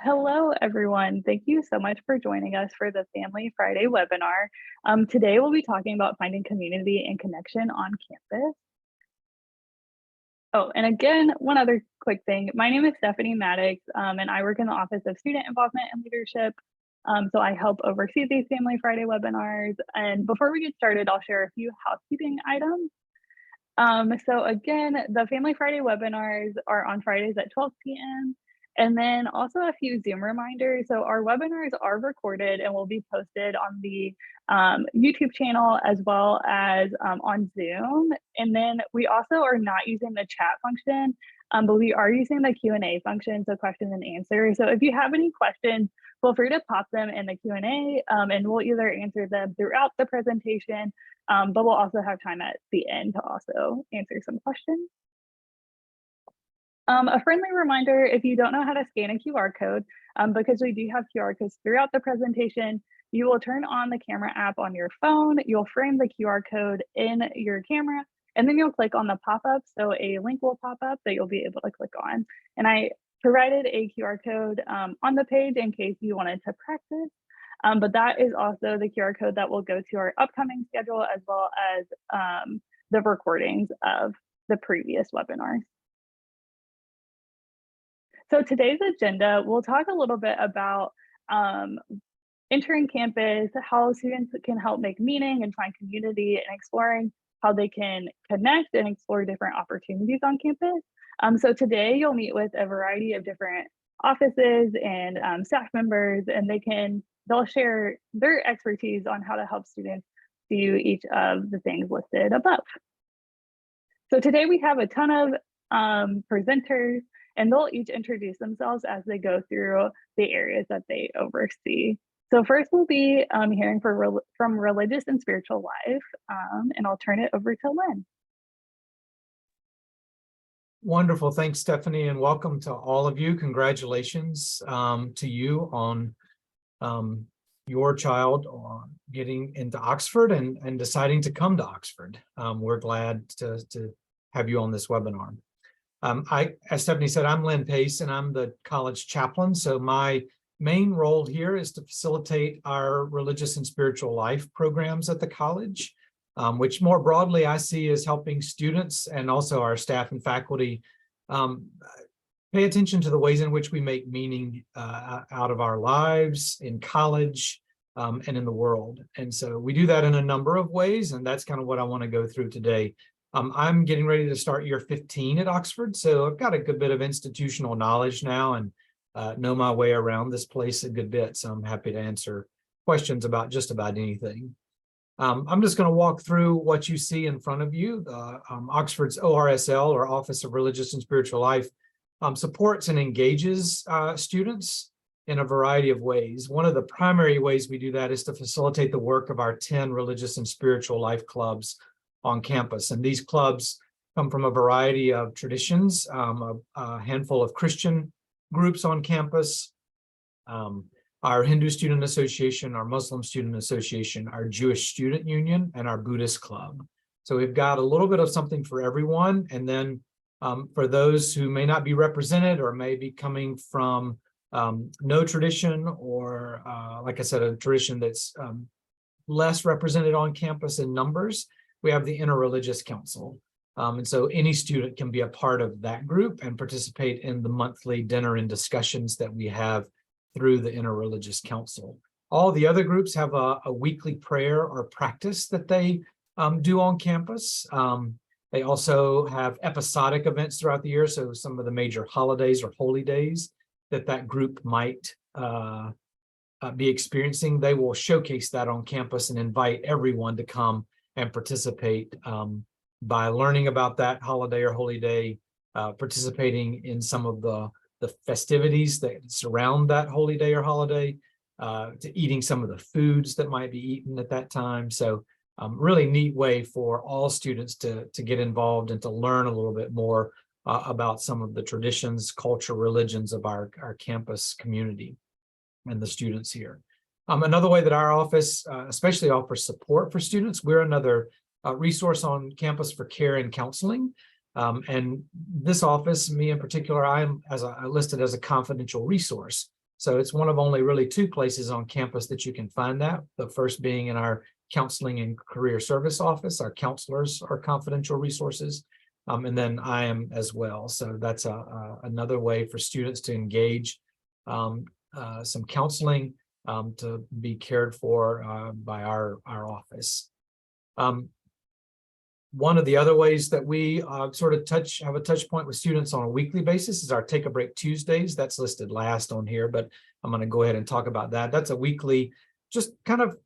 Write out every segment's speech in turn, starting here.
Hello, everyone. Thank you so much for joining us for the Family Friday webinar. Today, we'll be talking about finding community and connection on campus. Oh, and again, one other quick thing. My name is Stephanie Maddox, and I work in the Office of Student Involvement and Leadership. So I help oversee these Family Friday webinars. And before we get started, I'll share a few housekeeping items. So again, the Family Friday webinars are on Fridays at 12 p.m. And then also a few Zoom reminders. So our webinars are recorded and will be posted on the YouTube channel as well as on Zoom. And then we also are not using the chat function, but we are using the Q&A function, so questions and answers. So if you have any questions, feel free to pop them in the Q&A and we'll either answer them throughout the presentation, but we'll also have time at the end to also answer some questions. A friendly reminder, if you don't know how to scan a QR code, because we do have QR codes throughout the presentation, you will turn on the camera app on your phone, you'll frame the QR code in your camera, and then you'll click on the pop-up. So a link will pop up that you'll be able to click on. And I provided a QR code on the page in case you wanted to practice. But that is also the QR code that will go to our upcoming schedule as well as the recordings of the previous webinars. So today's agenda, we'll talk a little bit about entering campus, how students can help make meaning and find community, and exploring how they can connect and explore different opportunities on campus. So today you'll meet with a variety of different offices and staff members, and they'll share their expertise on how to help students do each of the things listed above. So today we have a ton of presenters, and they'll each introduce themselves as they go through the areas that they oversee. So first we'll be hearing from Religious and Spiritual Life, and I'll turn it over to Lynn. Wonderful. Thanks, Stephanie, and welcome to all of you. Congratulations to you on your child getting into Oxford and deciding to come to Oxford. We're glad to have you on this webinar. As Stephanie said, I'm Lynn Pace, and I'm the college chaplain. So my main role here is to facilitate our religious and spiritual life programs at the college, which more broadly I see as helping students and also our staff and faculty pay attention to the ways in which we make meaning out of our lives in college and in the world. And so we do that in a number of ways, and that's kind of what I want to go through today. I'm getting ready to start year 15 at Oxford, so I've got a good bit of institutional knowledge now and know my way around this place a good bit, so I'm happy to answer questions about just about anything. I'm just going to walk through what you see in front of you. Oxford's ORSL, or Office of Religious and Spiritual Life, supports and engages students in a variety of ways. One of the primary ways we do that is to facilitate the work of our 10 religious and spiritual life clubs on campus. And these clubs come from a variety of traditions, a handful of Christian groups on campus, our Hindu Student Association, our Muslim Student Association, our Jewish Student Union, and our Buddhist Club. So we've got a little bit of something for everyone. And then for those who may not be represented or may be coming from no tradition or, like I said, a tradition that's less represented on campus in numbers, we have the Interreligious Council. And so any student can be a part of that group and participate in the monthly dinner and discussions that we have through the Interreligious Council. All the other groups have a weekly prayer or practice that they do on campus. They also have episodic events throughout the year, so some of the major holidays or holy days that group might be experiencing, they will showcase that on campus and invite everyone to come and participate by learning about that holiday or holy day, participating in some of the festivities that surround that holy day or holiday, to eating some of the foods that might be eaten at that time. So really neat way for all students to get involved and to learn a little bit more about some of the traditions, culture, religions of our campus community and the students here. Another way that our office especially offers support for students, we're another resource on campus for care and counseling. And this office, me in particular, I'm listed as a confidential resource. So it's one of only really two places on campus that you can find that. The first being in our Counseling and Career Service Office. Our counselors are confidential resources. And then I am as well. So that's another way for students to engage some counseling to be cared for by our office. One of the other ways that we sort of have a touch point with students on a weekly basis is our Take a Break Tuesdays. That's listed last on here, but I'm going to go ahead and talk about that. That's a weekly, just kind of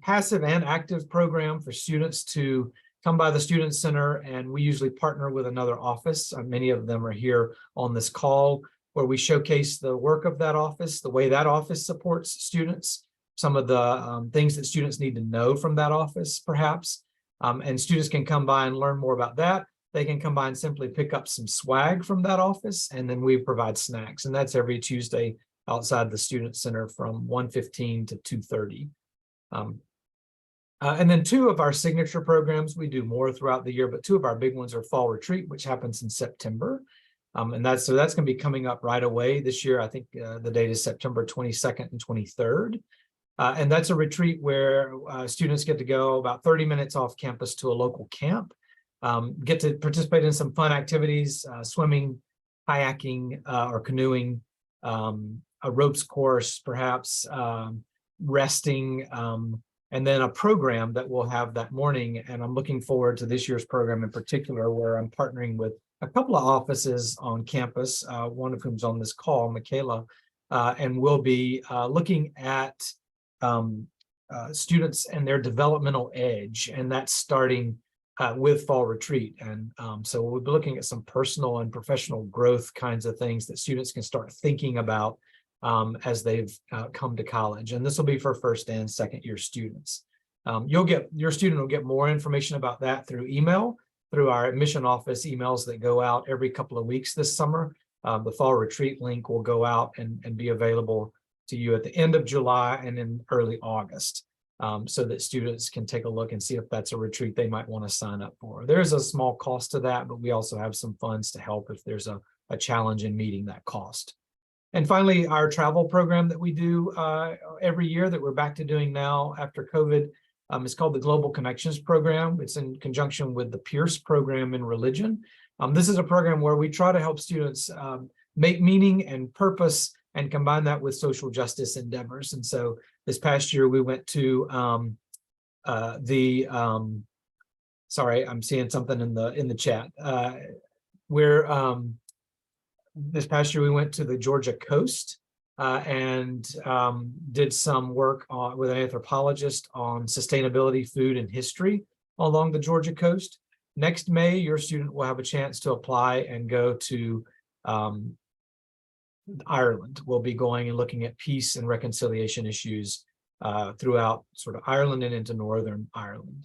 passive and active program for students to come by the Student Center, and we usually partner with another office. Many of them are here on this call, where we showcase the work of that office, the way that office supports students, some of the things that students need to know from that office, perhaps. And students can come by and learn more about that. They can come by and simply pick up some swag from that office, and then we provide snacks. And that's every Tuesday outside the Student Center from 1:15 to 2:30. And then two of our signature programs, we do more throughout the year, but two of our big ones are Fall Retreat, which happens in September. And that's going to be coming up right away this year. I think the date is September 22nd and 23rd. And that's a retreat where students get to go about 30 minutes off campus to a local camp, get to participate in some fun activities, swimming, kayaking, or canoeing, a ropes course, perhaps, resting, and then a program that we'll have that morning. And I'm looking forward to this year's program in particular, where I'm partnering with a couple of offices on campus, one of whom's on this call, Michaela, and we'll be looking at students and their developmental edge, and that's starting with Fall Retreat. And so we'll be looking at some personal and professional growth kinds of things that students can start thinking about as they've come to college. And this will be for first and second year students. Your student will get more information about that through email, through our admission office emails that go out every couple of weeks this summer. The Fall Retreat link will go out and be available to you at the end of July and in early August, so that students can take a look and see if that's a retreat they might want to sign up for. There's a small cost to that, but we also have some funds to help if there's a challenge in meeting that cost. And finally, our travel program that we do every year that we're back to doing now after COVID is called the Global Connections Program. It's in conjunction with the Pierce program in religion. This is a program where we try to help students make meaning and purpose and combine that with social justice endeavors. And so this past year we went to sorry, I'm seeing something in the chat. This past year we went to the Georgia coast and did some work with an anthropologist on sustainability, food, and history along the Georgia coast. Next May, your student will have a chance to apply and go to Ireland. We'll be going and looking at peace and reconciliation issues throughout sort of Ireland and into Northern Ireland.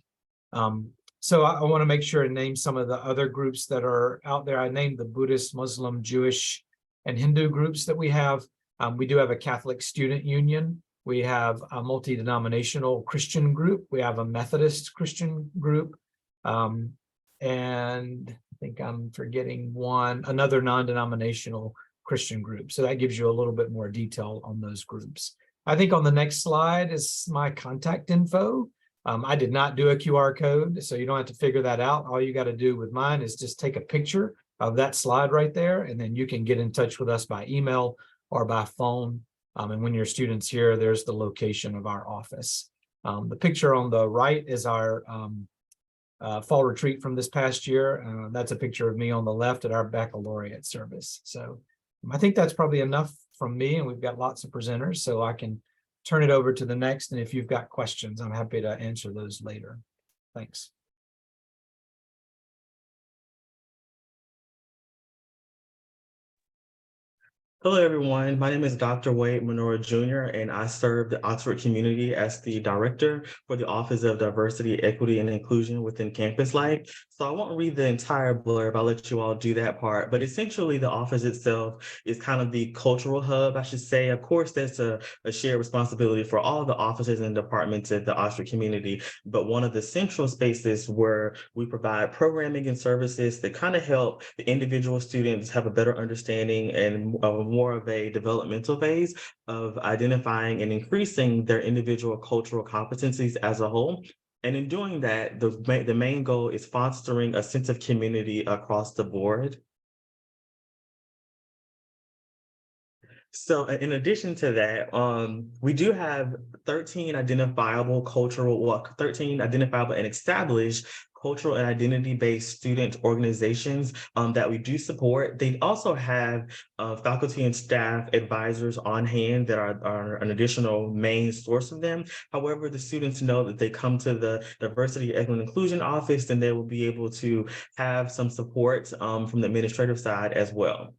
So I want to make sure to name some of the other groups that are out there. I named the Buddhist, Muslim, Jewish, and Hindu groups that we have. We do have a Catholic Student Union. We have a multi-denominational Christian group. We have a Methodist Christian group. And I think I'm forgetting another non-denominational Christian group. So that gives you a little bit more detail on those groups. I think on the next slide is my contact info. I did not do a QR code, so you don't have to figure that out. All you got to do with mine is just take a picture of that slide right there, and then you can get in touch with us by email or by phone. And when your student's here, there's the location of our office. The picture on the right is our Fall Retreat from this past year. That's a picture of me on the left at our baccalaureate service. So I think that's probably enough from me, and we've got lots of presenters, so I can turn it over to the next. And if you've got questions, I'm happy to answer those later. Thanks. Hello, everyone. My name is Dr. Wade Menorah Jr., and I serve the Oxford community as the Director for the Office of Diversity, Equity, and Inclusion within Campus Life. So I won't read the entire blurb. I'll let you all do that part. But essentially, the office itself is kind of the cultural hub, I should say. Of course, that's a shared responsibility for all the offices and departments at the Oxford community. But one of the central spaces where we provide programming and services that kind of help the individual students have a better understanding and more of a developmental phase of identifying and increasing their individual cultural competencies as a whole. And in doing that, the main goal is fostering a sense of community across the board. So in addition to that, we do have 13 identifiable and established cultural and identity-based student organizations that we do support. They also have faculty and staff advisors on hand that are an additional main source of them. However, the students know that they come to the Diversity, Equity, and Inclusion office, and they will be able to have some support from the administrative side as well.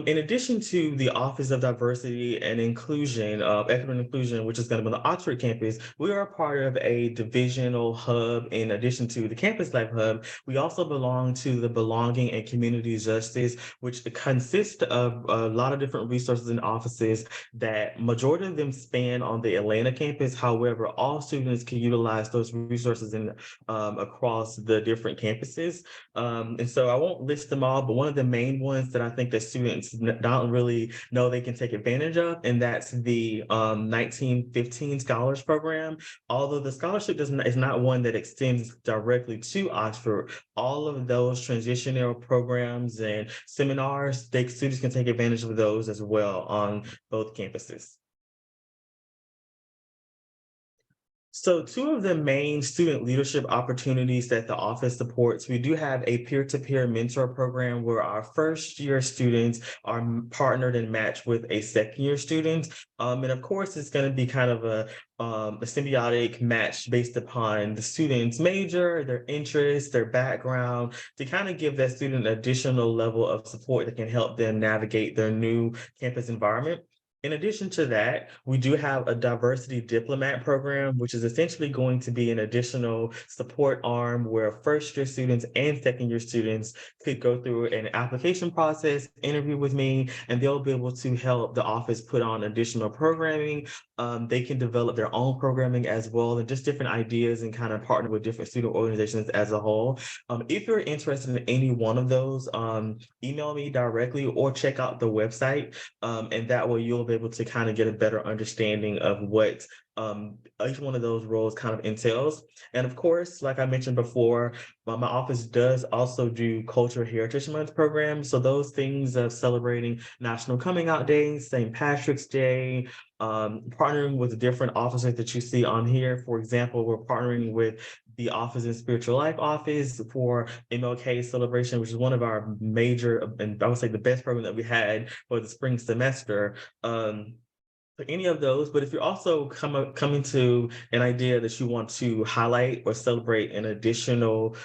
In addition to the Office of Diversity and Inclusion, Equity and Inclusion, which is going to be on the Oxford campus, we are a part of a divisional hub. In addition to the Campus Life Hub, we also belong to the Belonging and Community Justice, which consists of a lot of different resources and offices that majority of them span on the Atlanta campus. However, all students can utilize those resources across the different campuses. And so I won't list them all, but one of the main ones that I think that students don't really know they can take advantage of, and that's the 1915 Scholars Program. Although the scholarship is not one that extends directly to Oxford, all of those transitional programs and seminars, students can take advantage of those as well on both campuses. So two of the main student leadership opportunities that the office supports, we do have a peer-to-peer mentor program where our first-year students are partnered and matched with a second-year student. And of course, it's going to be kind of a symbiotic match based upon the student's major, their interests, their background, to kind of give that student an additional level of support that can help them navigate their new campus environment. In addition to that, we do have a diversity diplomat program, which is essentially going to be an additional support arm where first-year students and second-year students could go through an application process, interview with me, and they'll be able to help the office put on additional programming. They can develop their own programming as well, and just different ideas, and kind of partner with different student organizations as a whole. If you're interested in any one of those, email me directly or check out the website, and that way you'll be able to kind of get a better understanding of what each one of those roles kind of entails. And of course, like I mentioned before, my office does also do Cultural Heritage Month programs. So those things of celebrating National Coming Out Day, St. Patrick's Day, partnering with the different offices that you see on here. For example, we're partnering with the Office in Spiritual Life office for MLK celebration, which is one of our major, and I would say the best program that we had for the spring semester. For any of those, but if you're also coming to an idea that you want to highlight or celebrate an additional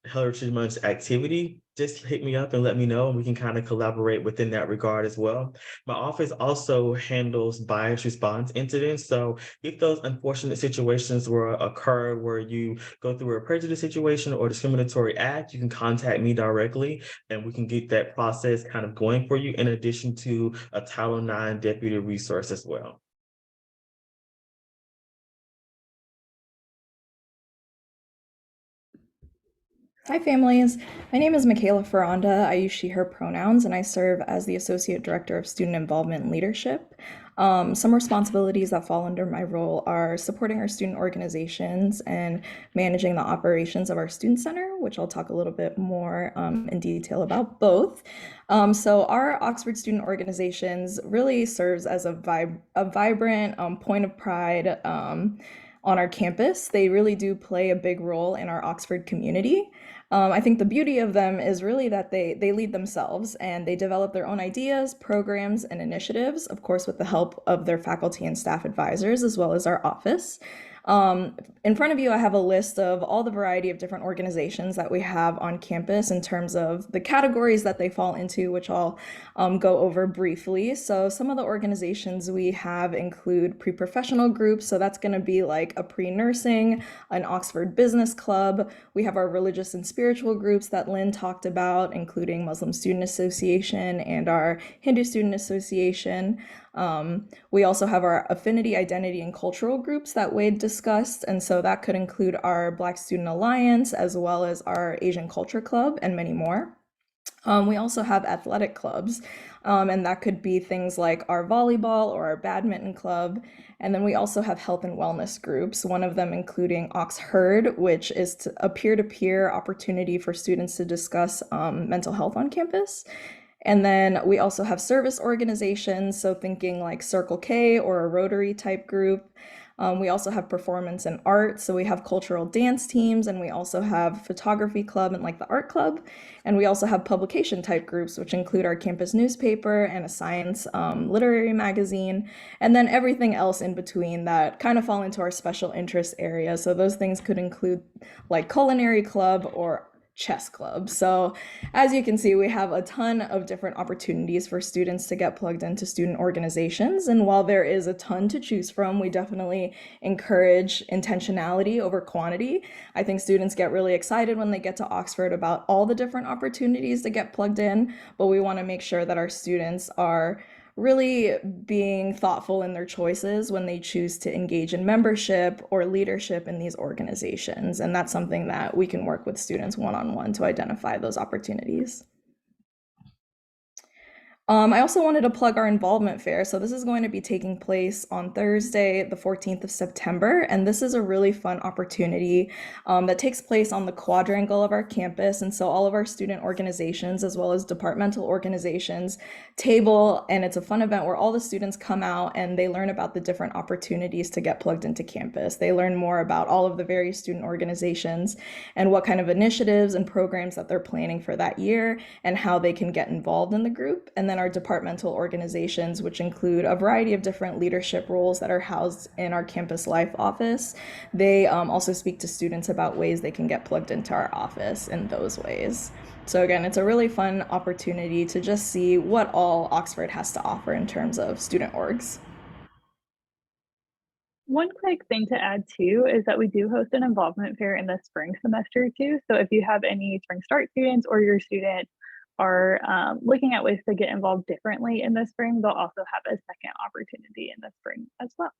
Heritage Month activity, just hit me up and let me know, and we can kind of collaborate within that regard as well. My office also handles bias response incidents. So if those unfortunate situations occur where you go through a prejudice situation or discriminatory act, you can contact me directly and we can get that process kind of going for you, in addition to a Title IX deputy resource as well. Hi families, my name is Michaela Ferranda. I use she, her pronouns, and I serve as the Associate Director of Student Involvement and Leadership. Some responsibilities that fall under my role are supporting our student organizations and managing the operations of our student center, which I'll talk a little bit more in detail about both. So our Oxford Student Organizations really serves as a vibrant point of pride on our campus. They really do play a big role in our Oxford community. I think the beauty of them is really that they lead themselves and they develop their own ideas, programs, and initiatives, of course, with the help of their faculty and staff advisors, as well as our office. In front of you, I have a list of all the variety of different organizations that we have on campus in terms of the categories that they fall into, which I'll go over briefly. So some of the organizations we have include pre-professional groups. So that's going to be like a pre-nursing, an Oxford Business Club. We have our religious and spiritual groups that Lynn talked about, including Muslim Student Association and our Hindu Student Association. We also have our affinity, identity, and cultural groups that Wade discussed. And so that could include our Black Student Alliance, as well as our Asian Culture Club, and many more. We also have athletic clubs, and that could be things like our volleyball or our badminton club. And then we also have health and wellness groups, one of them including Oxherd, which is a peer-to-peer opportunity for students to discuss mental health on campus. And then we also have service organizations, so thinking like Circle K or a Rotary type group. We also have performance and art, so we have cultural dance teams, and we also have photography club and like the art club. And we also have publication type groups, which include our campus newspaper and a science literary magazine, and then everything else in between that kind of fall into our special interest area. So those things could include like culinary club or chess club. So as you can see, we have a ton of different opportunities for students to get plugged into student organizations. And while there is a ton to choose from, we definitely encourage intentionality over quantity. I think students get really excited when they get to Oxford about all the different opportunities to get plugged in, but we want to make sure that our students are really being thoughtful in their choices when they choose to engage in membership or leadership in these organizations. And that's something that we can work with students one-on-one to identify those opportunities. I also wanted to plug our involvement fair. So this is going to be taking place on Thursday, the 14th of September. And this is a really fun opportunity that takes place on the quadrangle of our campus. And so all of our student organizations, as well as departmental organizations, table, and it's a fun event where all the students come out and they learn about the different opportunities to get plugged into campus. They learn more about all of the various student organizations and what kind of initiatives and programs that they're planning for that year and how they can get involved in the group. And then our departmental organizations, which include a variety of different leadership roles that are housed in our campus life office. They also speak to students about ways they can get plugged into our office in those ways. So again, it's a really fun opportunity to just see what all Oxford has to offer in terms of student orgs. One quick thing to add too is that we do host an involvement fair in the spring semester too. So if you have any spring start students or your student are looking at ways to get involved differently in the spring, they'll also have a second opportunity in the spring as well.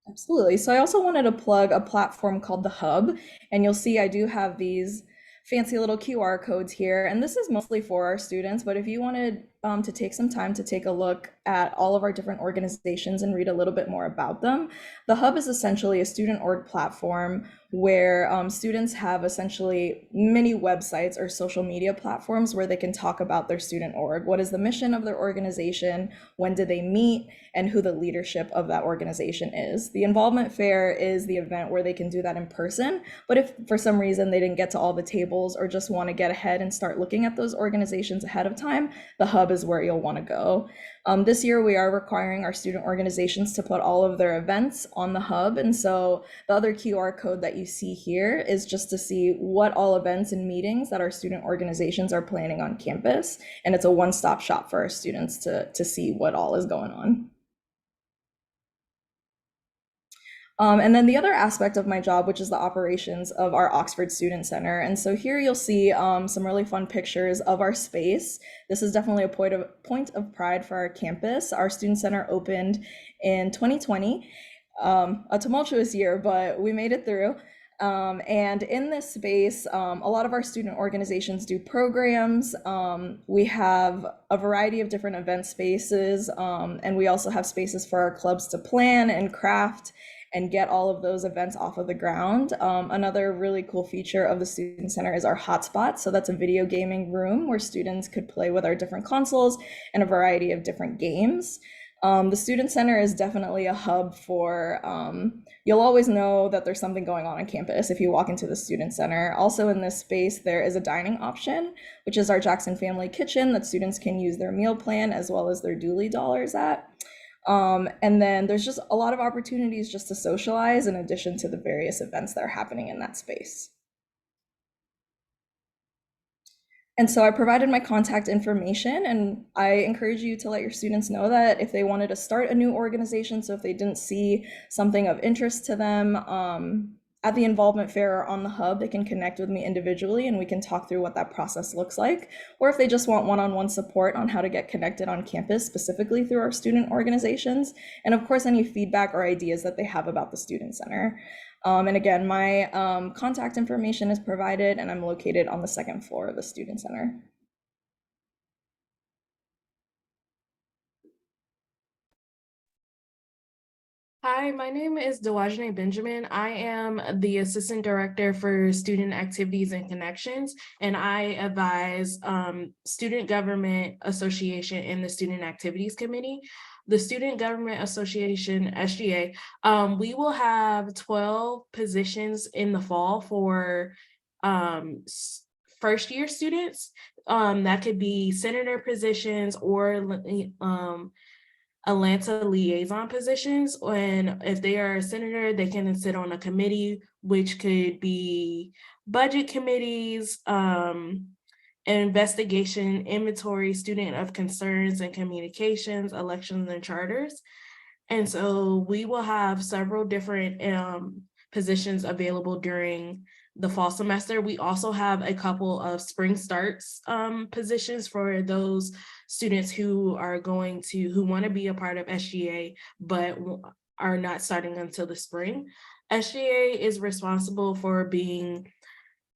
Absolutely. So I also wanted to plug a platform called The Hub, and you'll see I do have these fancy little QR codes here, and this is mostly for our students, but if you wanted to take some time to take a look at all of our different organizations and read a little bit more about them, The Hub is essentially a student org platform where students have essentially many websites or social media platforms where they can talk about their student org. What is the mission of their organization? When do they meet? And who the leadership of that organization is. The involvement fair is the event where they can do that in person, but if for some reason they didn't get to all the tables or just want to get ahead and start looking at those organizations ahead of time, The Hub is where you'll want to go. This year we are requiring our student organizations to put all of their events on The Hub, and so the other QR code that you see here is just to see what all events and meetings that our student organizations are planning on campus, and it's a one-stop shop for our students to see what all is going on. And then the other aspect of my job, which is the operations of our Oxford Student Center. And so here you'll see some really fun pictures of our space. This is definitely a point of pride for our campus. Our Student Center opened in 2020, a tumultuous year, but we made it through. And in this space, a lot of our student organizations do programs. We have a variety of different event spaces, and we also have spaces for our clubs to plan and craft and get all of those events off of the ground. Another really cool feature of the Student Center is our hotspot. So that's a video gaming room where students could play with our different consoles and a variety of different games. The Student Center is definitely a hub for, you'll always know that there's something going on campus if you walk into the Student Center. Also in this space, there is a dining option, which is our Jackson Family Kitchen that students can use their meal plan as well as their Dooley dollars at. And then there's just a lot of opportunities just to socialize in addition to the various events that are happening in that space. And so I provided my contact information, and I encourage you to let your students know that if they wanted to start a new organization, so if they didn't see something of interest to them at the involvement fair or on the hub, they can connect with me individually and we can talk through what that process looks like. Or if they just want one-on-one support on how to get connected on campus, specifically through our student organizations. And of course, any feedback or ideas that they have about the Student Center. And again, my contact information is provided and I'm located on the second floor of the Student Center. Hi, my name is Dewajane Benjamin. I am the Assistant Director for Student Activities and Connections, and I advise Student Government Association and the Student Activities Committee. The Student Government Association, SGA, we will have 12 positions in the fall for first year students. That could be senator positions or Atlanta liaison positions. And if they are a senator, they can sit on a committee, which could be budget committees, investigation, inventory, student of concerns and communications, elections and charters. And so we will have several different positions available during the fall semester. We also have a couple of spring starts positions for those students who are who want to be a part of SGA, but are not starting until the spring. SGA is responsible for being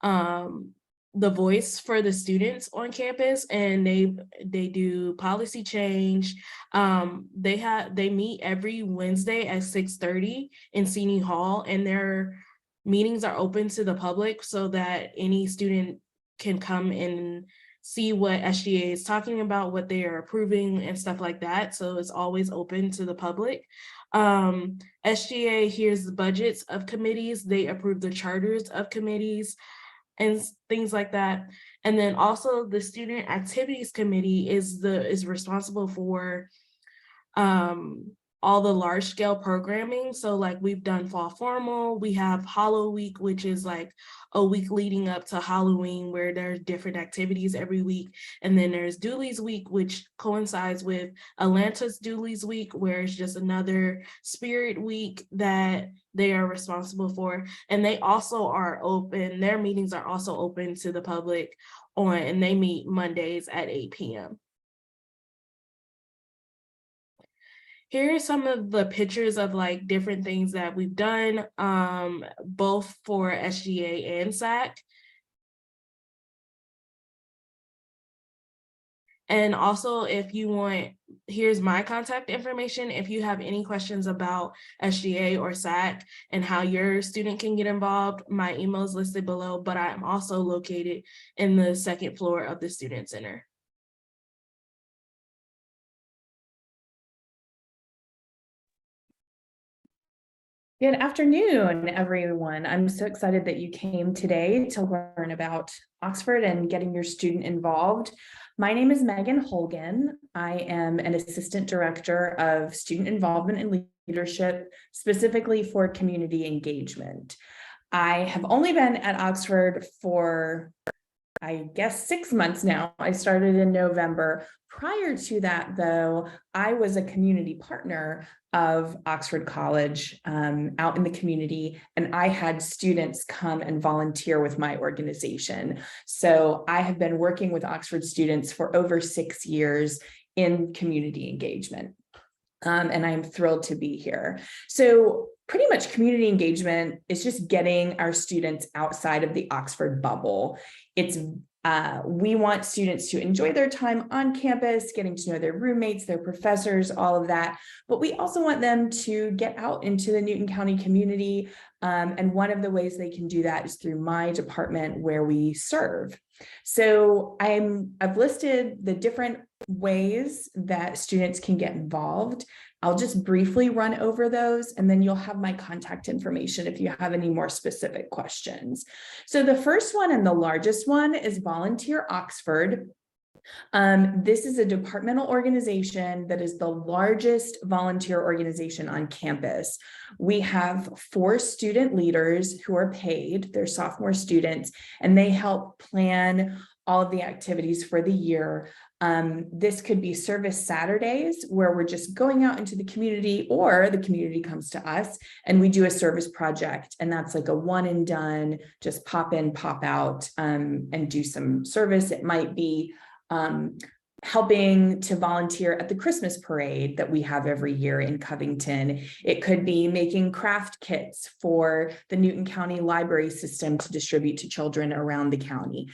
the voice for the students on campus, and they do policy change. They meet every Wednesday at 6:30 in Sini Hall, and their meetings are open to the public so that any student can come and see what SGA is talking about, what they are approving and stuff like that. So it's always open to the public. SGA hears the budgets of committees, they approve the charters of committees and things like that. And then also the Student Activities Committee is responsible for all the large scale programming. So like we've done Fall Formal, we have Hollow Week, which is like a week leading up to Halloween where there's different activities every week. And then there's Dooley's Week, which coincides with Atlanta's Dooley's Week, where it's just another spirit week that they are responsible for. And they also are open, their meetings are also open to the public and they meet Mondays at 8 p.m. Here are some of the pictures of like different things that we've done, both for SGA and SAC. And also, if you want, here's my contact information. If you have any questions about SGA or SAC and how your student can get involved, my email is listed below, but I'm also located in the second floor of the Student Center. Good afternoon, everyone. I'm so excited that you came today to learn about Oxford and getting your student involved. My name is Megan Holgan. I am an assistant director of student involvement and leadership, specifically for community engagement. I have only been at Oxford for, I guess, 6 months now. I started in November. Prior to that, though, I was a community partner of Oxford College out in the community, and I had students come and volunteer with my organization. So I have been working with Oxford students for over 6 years in community engagement. And I'm thrilled to be here. So pretty much community engagement is just getting our students outside of the Oxford bubble. We want students to enjoy their time on campus, getting to know their roommates, their professors, all of that. But we also want them to get out into the Newton County community. And one of the ways they can do that is through my department where we serve. So I've listed the different ways that students can get involved. I'll just briefly run over those, and then you'll have my contact information if you have any more specific questions. So the first one and the largest one is Volunteer Oxford. This is a departmental organization that is the largest volunteer organization on campus. We have 4 student leaders who are paid, they're sophomore students, and they help plan all of the activities for the year. This could be service Saturdays where we're just going out into the community, or the community comes to us and we do a service project. And that's like a one and done, just pop in, pop out, and do some service. It might be helping to volunteer at the Christmas parade that we have every year in Covington. It could be making craft kits for the Newton County Library System to distribute to children around the county.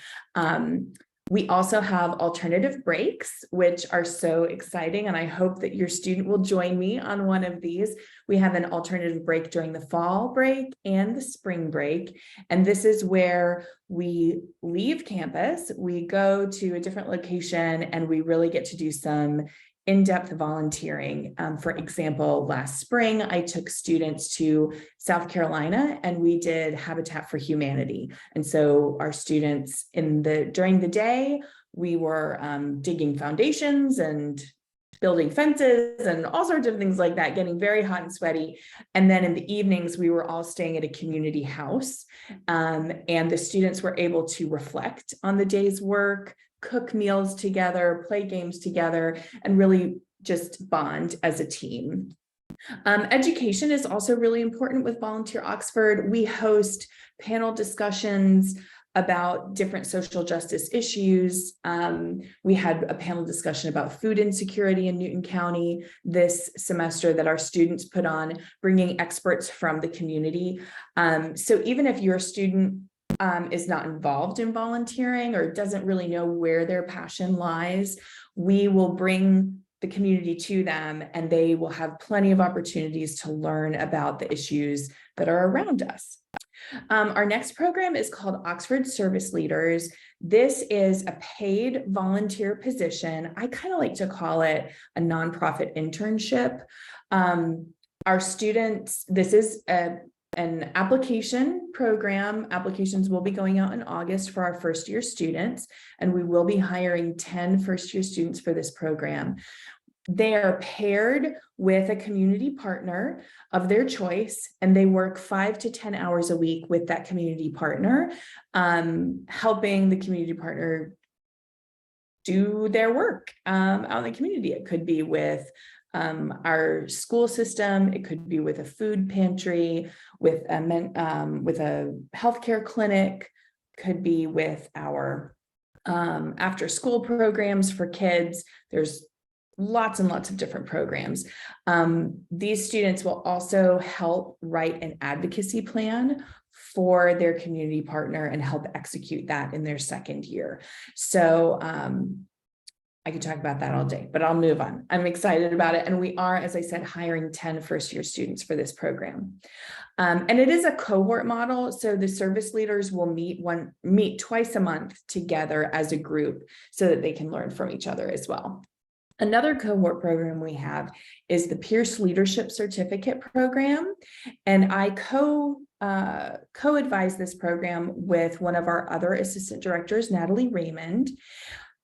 We also have alternative breaks, which are so exciting, and I hope that your student will join me on one of these. We have an alternative break during the fall break and the spring break, and this is where we leave campus, we go to a different location, and we really get to do some in-depth volunteering. For example, last spring, I took students to South Carolina and we did Habitat for Humanity. And so our students during the day, we were digging foundations and building fences and all sorts of things like that, getting very hot and sweaty. And then in the evenings, we were all staying at a community house, and the students were able to reflect on the day's work, cook meals together, play games together, and really just bond as a team. Education is also really important with Volunteer Oxford. We host panel discussions about different social justice issues. We had a panel discussion about food insecurity in Newton County this semester that our students put on, bringing experts from the community. So even if your student is not involved in volunteering or doesn't really know where their passion lies, we will bring the community to them and they will have plenty of opportunities to learn about the issues that are around us. Our next program is called Oxford Service Leaders. This is a paid volunteer position. I kind of like to call it a nonprofit internship. Our students, this is an application program. Applications will be going out in August for our first year students, and we will be hiring 10 first year students for this program. They are paired with a community partner of their choice, and they work 5 to 10 hours a week with that community partner, helping the community partner do their work out in the community. It could be with our school system, it could be with a food pantry, with a healthcare clinic, could be with our after school programs for kids. There's lots and lots of different programs. These students will also help write an advocacy plan for their community partner and help execute that in their second year. So I could talk about that all day, but I'll move on. I'm excited about it. And we are, as I said, hiring 10 first year students for this program. And it is a cohort model. So the service leaders will meet twice a month together as a group so that they can learn from each other as well. Another cohort program we have is the Pierce Leadership Certificate Program. And I co-advise this program with one of our other assistant directors, Natalie Raymond.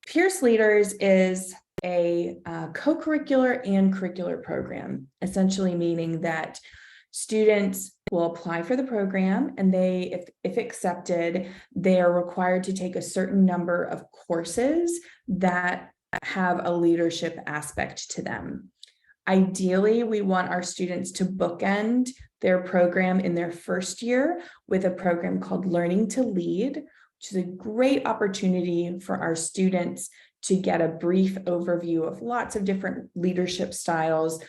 Pierce Leaders is a co-curricular and curricular program, essentially meaning that students will apply for the program and they, if accepted, they are required to take a certain number of courses that have a leadership aspect to them. Ideally, we want our students to bookend their program in their first year with a program called Learning to Lead, which is a great opportunity for our students to get a brief overview of lots of different leadership styles,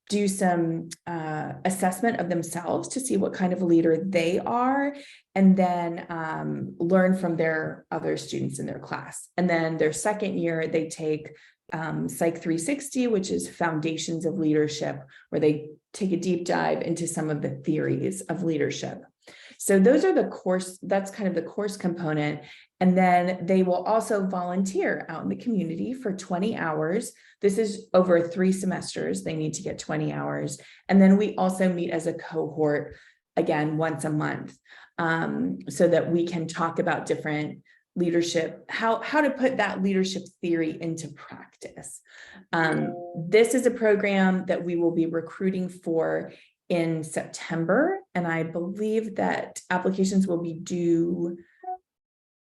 do some assessment of themselves to see what kind of leader they are, and then learn from their other students in their class. And then their second year, they take Psych 360, which is Foundations of Leadership, where they take a deep dive into some of the theories of leadership. So those are the course, that's kind of the course component. And then they will also volunteer out in the community for 20 hours. This is over 3 semesters. They need to get 20 hours. And then we also meet as a cohort, again, once a month, so that we can talk about different leadership, how to put that leadership theory into practice. This is a program that we will be recruiting for in September, and I believe that applications will be due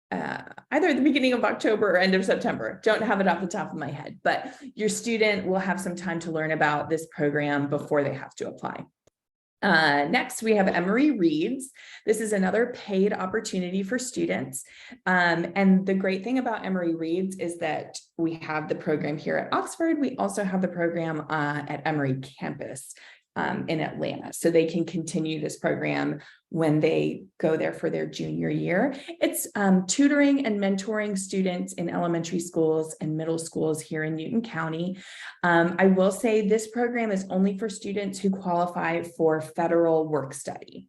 either at the beginning of October or end of September. Don't have it off the top of my head, but your student will have some time to learn about this program before they have to apply. Next, we have Emory Reads. This is another paid opportunity for students. And the great thing about Emory Reads is that we have the program here at Oxford. We also have the program at Emory campus in Atlanta. So they can continue this program when they go there for their junior year. It's tutoring and mentoring students in elementary schools and middle schools here in Newton County. I will say this program is only for students who qualify for federal work study.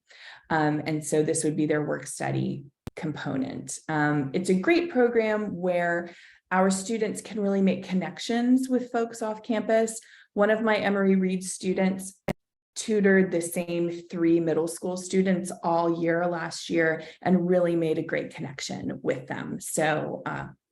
And so this would be their work study component. It's a great program where our students can really make connections with folks off campus. One of my Emory Reads students tutored the same 3 middle school students all year last year and really made a great connection with them. So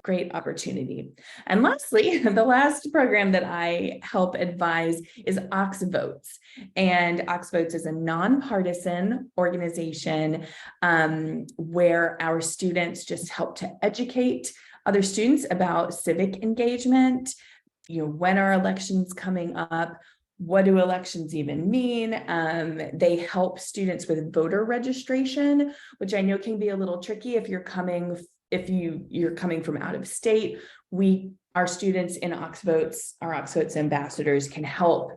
great opportunity. And lastly, the last program that I help advise is OxVotes. And OxVotes is a nonpartisan organization where our students just help to educate other students about civic engagement. You know, when are elections coming up? What do elections even mean? They help students with voter registration, which I know can be a little tricky if you're coming from out of state. Our students in OxVotes, our OxVotes ambassadors, can help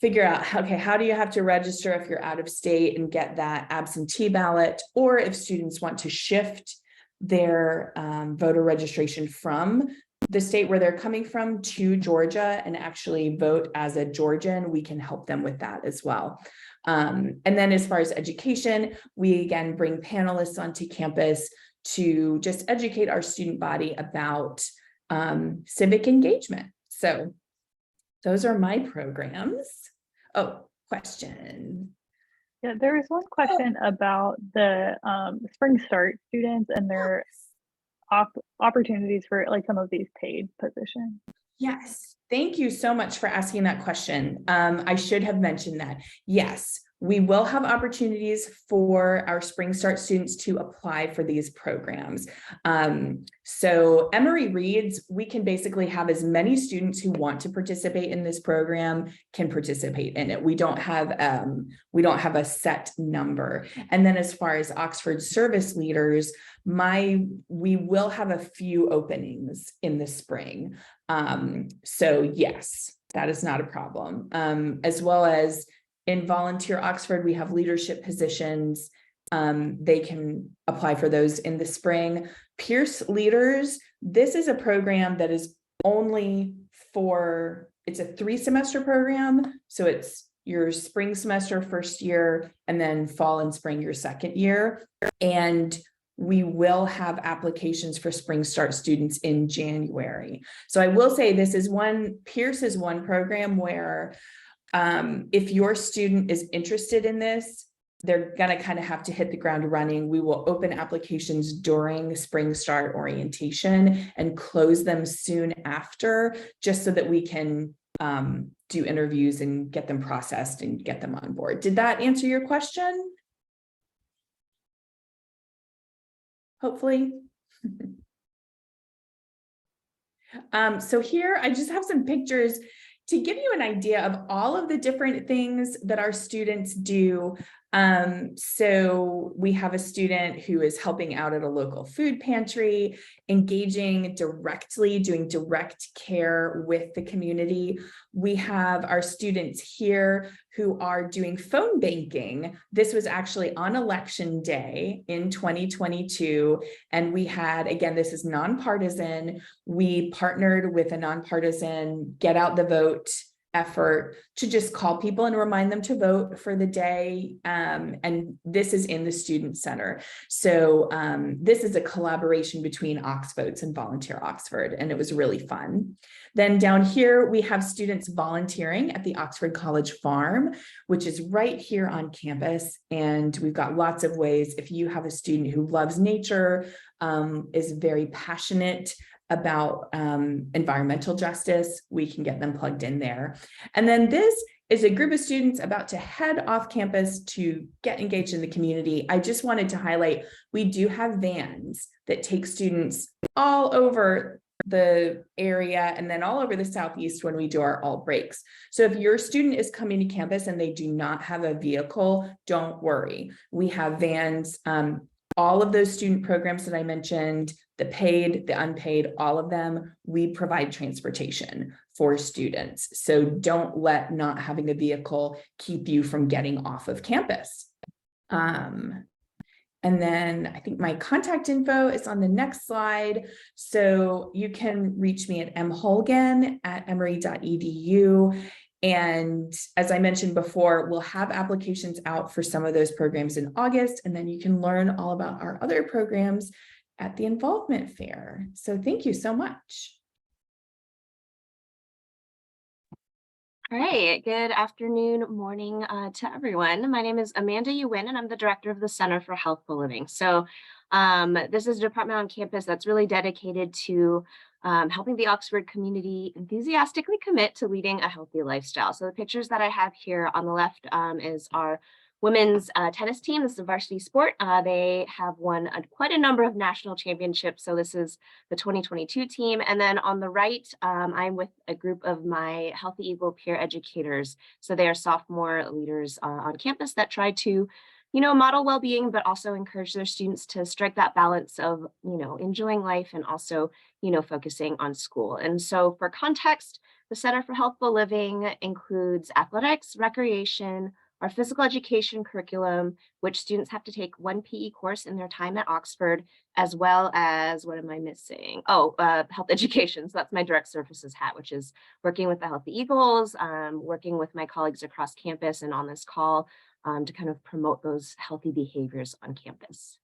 figure out, okay, how do you have to register if you're out of state and get that absentee ballot, or if students want to shift their voter registration from the state where they're coming from to Georgia and actually vote as a Georgian, we can help them with that as well. And then as far as education, we again bring panelists onto campus to just educate our student body about civic engagement. So those are my programs. Oh, question. Yeah, there was one question about the Spring Start students and their opportunities for like some of these paid positions. Yes, thank you so much for asking that question. I should have mentioned that. Yes, we will have opportunities for our Spring Start students to apply for these programs. So Emory Reads, we can basically have as many students who want to participate in this program can participate in it. We don't have a set number. And then as far as Oxford Service Leaders, we will have a few openings in the spring. So yes, that is not a problem. As well as in Volunteer Oxford, we have leadership positions. They can apply for those in the spring. Pierce Leaders, this is a program that is only it's a 3-semester program. So it's your spring semester first year, and then fall and spring your second year. And we will have applications for Spring Start students in January. So I will say Pierce is one program where if your student is interested in this, they're going to kind of have to hit the ground running. We will open applications during Spring Start orientation and close them soon after, just so that we can do interviews and get them processed and get them on board. Did that answer your question? Hopefully. So here I just have some pictures to give you an idea of all of the different things that our students do. So we have a student who is helping out at a local food pantry, engaging directly, doing direct care with the community. We have our students here who are doing phone banking. This was actually on election day in 2022. And we had, again, this is nonpartisan. We partnered with a nonpartisan Get Out the Vote effort to just call people and remind them to vote for the day. And this is in the Student Center. So this is a collaboration between Oxvotes and Volunteer Oxford, and it was really fun. Then down here, we have students volunteering at the Oxford College Farm, which is right here on campus. And we've got lots of ways. If you have a student who loves nature, is very passionate about environmental justice, we can get them plugged in there. And then this is a group of students about to head off campus to get engaged in the community. I just wanted to highlight, we do have vans that take students all over the area and then all over the Southeast when we do our alt breaks. So if your student is coming to campus and they do not have a vehicle, don't worry. We have vans, all of those student programs that I mentioned, the paid, the unpaid, all of them, we provide transportation for students. So don't let not having a vehicle keep you from getting off of campus. And then I think my contact info is on the next slide. So you can reach me at mholgan@emory.edu. And as I mentioned before, we'll have applications out for some of those programs in August, and then you can learn all about our other programs at the Involvement Fair. So thank you so much. All right, good afternoon, morning to everyone. My name is Amanda Yuwin, and I'm the director of the Center for Healthful Living. So this is a department on campus that's really dedicated to helping the Oxford community enthusiastically commit to leading a healthy lifestyle. So the pictures that I have here on the left is our women's tennis team. This is a varsity sport. They have won quite a number of national championships. So this is the 2022 team. And then on the right, I'm with a group of my Healthy Eagle peer educators. So they are sophomore leaders on campus that try to, model well-being, but also encourage their students to strike that balance of, enjoying life and also, focusing on school. And so for context, the Center for Healthful Living includes athletics, recreation, our physical education curriculum, which students have to take one PE course in their time at Oxford, as well as, what am I missing? Health education. So that's my direct services hat, which is working with the Healthy Eagles, working with my colleagues across campus and on this call to kind of promote those healthy behaviors on campus.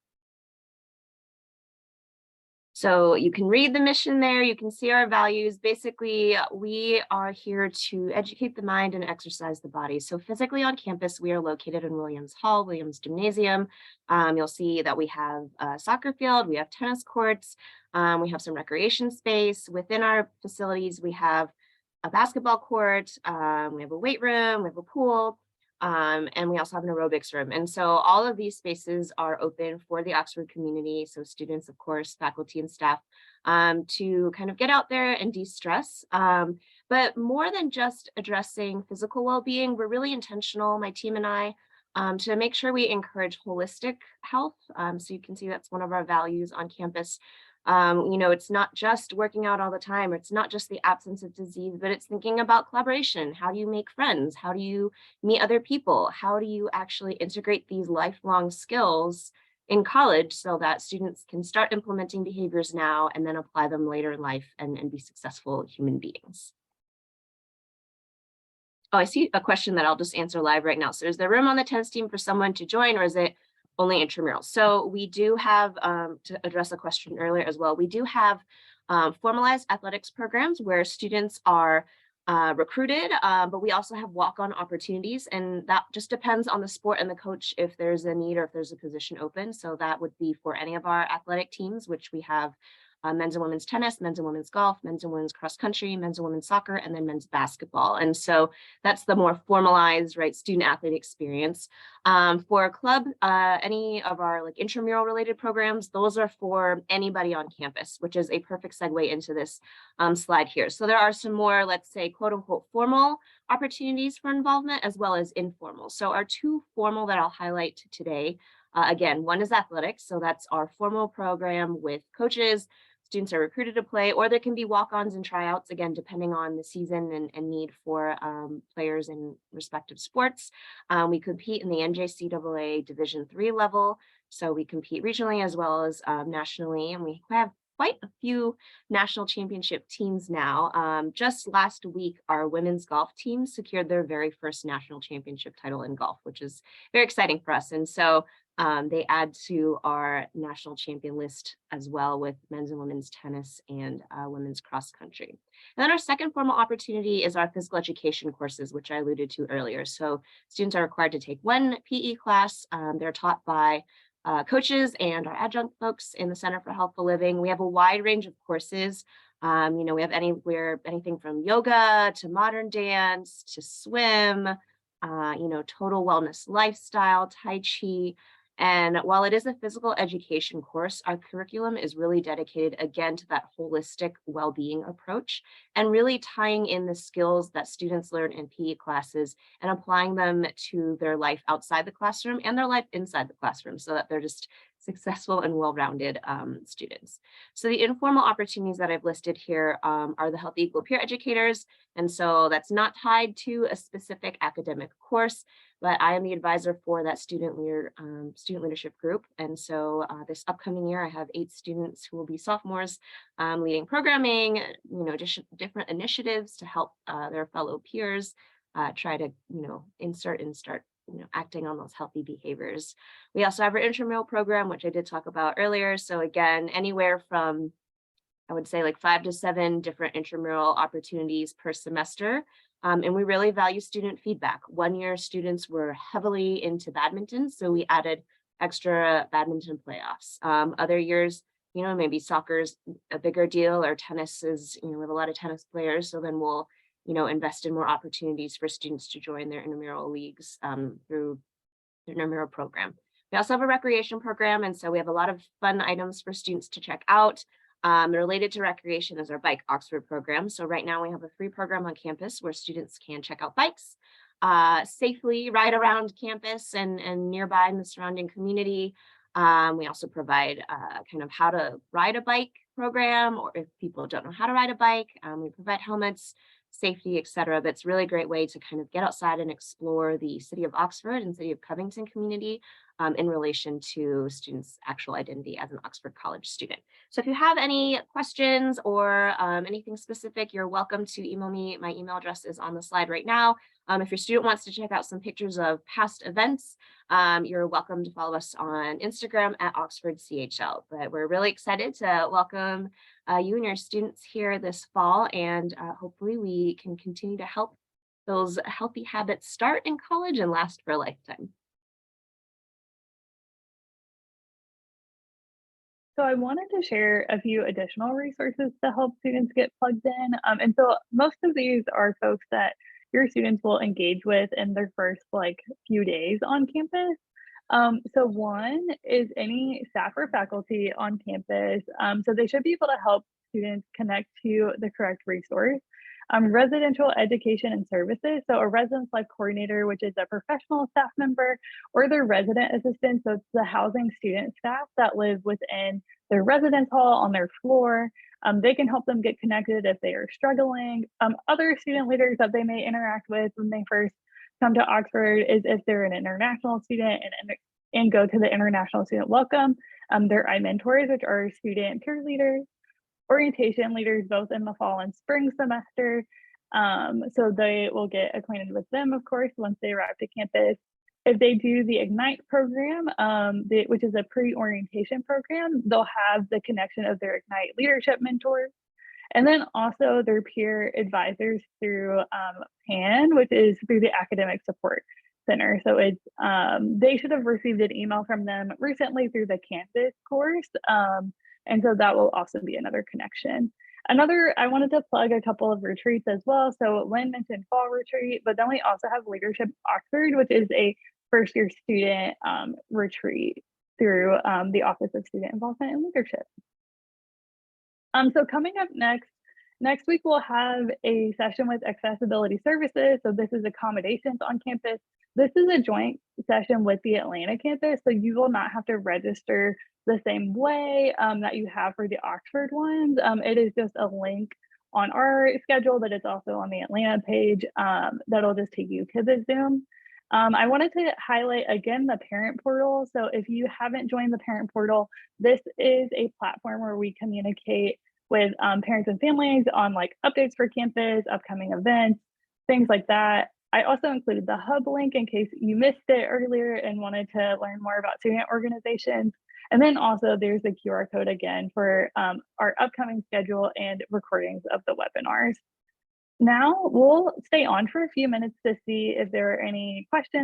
So you can read the mission there, you can see our values. Basically, we are here to educate the mind and exercise the body. So physically on campus, we are located in Williams Hall, Williams Gymnasium. You'll see that we have a soccer field, we have tennis courts, we have some recreation space. Within our facilities, we have a basketball court, we have a weight room, we have a pool. And we also have an aerobics room. And so all of these spaces are open for the Oxford community. So students, of course, faculty and staff to kind of get out there and de-stress. But more than just addressing physical well-being, we're really intentional, my team and I, to make sure we encourage holistic health. So you can see that's one of our values on campus. It's not just working out all the time, or it's not just the absence of disease, but it's thinking about collaboration. How do you make friends? How do you meet other people? How do you actually integrate these lifelong skills in college so that students can start implementing behaviors now and then apply them later in life and be successful human beings? Oh, I see a question that I'll just answer live right now. So is there room on the tennis team for someone to join, or is it only intramural? So we do have, to address a question earlier as well, we do have formalized athletics programs where students are recruited, but we also have walk-on opportunities, and that just depends on the sport and the coach if there's a need or if there's a position open. So that would be for any of our athletic teams, which we have men's and women's tennis, men's and women's golf, men's and women's cross country, men's and women's soccer, and then men's basketball. And so that's the more formalized, right, student athlete experience. For a club, any of our like intramural related programs, those are for anybody on campus, which is a perfect segue into this slide here. So there are some more, let's say, quote unquote, formal opportunities for involvement as well as informal. So our two formal that I'll highlight today, again, one is athletics. So that's our formal program with coaches. Students are recruited to play, or there can be walk-ons and tryouts, again, depending on the season and need for players in respective sports. We compete in the NJCAA Division III level. So we compete regionally as well as nationally, and we have quite a few national championship teams now. Just last week, our women's golf team secured their very first national championship title in golf, which is very exciting for us. And so they add to our national champion list as well with men's and women's tennis and women's cross country. And then our second formal opportunity is our physical education courses, which I alluded to earlier. So students are required to take one PE class. They're taught by coaches and our adjunct folks in the Center for Healthful Living. We have a wide range of courses. We have anything from yoga to modern dance to swim, total wellness lifestyle, Tai Chi. And while it is a physical education course, our curriculum is really dedicated again to that holistic well-being approach and really tying in the skills that students learn in PE classes and applying them to their life outside the classroom and their life inside the classroom so that they're just successful and well-rounded students. So the informal opportunities that I've listed here are the Healthy Equal Peer Educators. And so that's not tied to a specific academic course, but I am the advisor for that student leadership group. And so this upcoming year, I have 8 students who will be sophomores leading programming, different initiatives to help their fellow peers try to, insert and start acting on those healthy behaviors. We also have our intramural program, which I did talk about earlier. So again, anywhere from, I would say, like 5 to 7 different intramural opportunities per semester. And we really value student feedback. One year, students were heavily into badminton, so we added extra badminton playoffs. Other years, maybe soccer's a bigger deal, or tennis is, we have a lot of tennis players, so then we'll invest in more opportunities for students to join their intramural leagues through the intramural program. We also have a recreation program, and so we have a lot of fun items for students to check out. Related to recreation is our Bike Oxford program. So right now we have a free program on campus where students can check out bikes, safely ride around campus and nearby in the surrounding community. We also provide kind of how to ride a bike program, or if people don't know how to ride a bike, we provide helmets, safety, etc. But it's really a great way to kind of get outside and explore the city of Oxford and city of Covington community in relation to students' actual identity as an Oxford College student. So if you have any questions or anything specific, you're welcome to email me. My email address is on the slide right now. If your student wants to check out some pictures of past events, you're welcome to follow us on Instagram at Oxford CHL. But we're really excited to welcome you and your students here this fall, and hopefully we can continue to help those healthy habits start in college and last for a lifetime. So I wanted to share a few additional resources to help students get plugged in. And so most of these are folks that your students will engage with in their first few days on campus. So one is any staff or faculty on campus. So they should be able to help students connect to the correct resource. Residential education and services. So a residence life coordinator, which is a professional staff member, or their resident assistant. So it's the housing student staff that live within their residence hall on their floor. They can help them get connected if they are struggling. Other student leaders that they may interact with when they first come to Oxford is if they're an international student and go to the International Student Welcome. Their iMentors, which are student peer leaders, orientation leaders, both in the fall and spring semester. So they will get acquainted with them, of course, once they arrive to campus. If they do the Ignite program, which is a pre-orientation program, they'll have the connection of their Ignite leadership mentors. And then also their peer advisors through PAN, which is through the Academic Support Center. So it's they should have received an email from them recently through the Canvas course. And so that will also be another connection. I wanted to plug a couple of retreats as well. So Lynn mentioned fall retreat, but then we also have Leadership Oxford, which is a first year student retreat through the Office of Student Involvement and Leadership. So coming up next week, we'll have a session with Accessibility Services. So this is accommodations on campus. This is a joint session with the Atlanta campus, so you will not have to register the same way that you have for the Oxford ones. It is just a link on our schedule, but it's also on the Atlanta page that'll just take you to the Zoom. I wanted to highlight again the parent portal. So if you haven't joined the parent portal, this is a platform where we communicate with parents and families on like updates for campus, upcoming events, things like that. I also included the hub link in case you missed it earlier and wanted to learn more about student organizations. And then also there's a QR code again for our upcoming schedule and recordings of the webinars. Now we'll stay on for a few minutes to see if there are any questions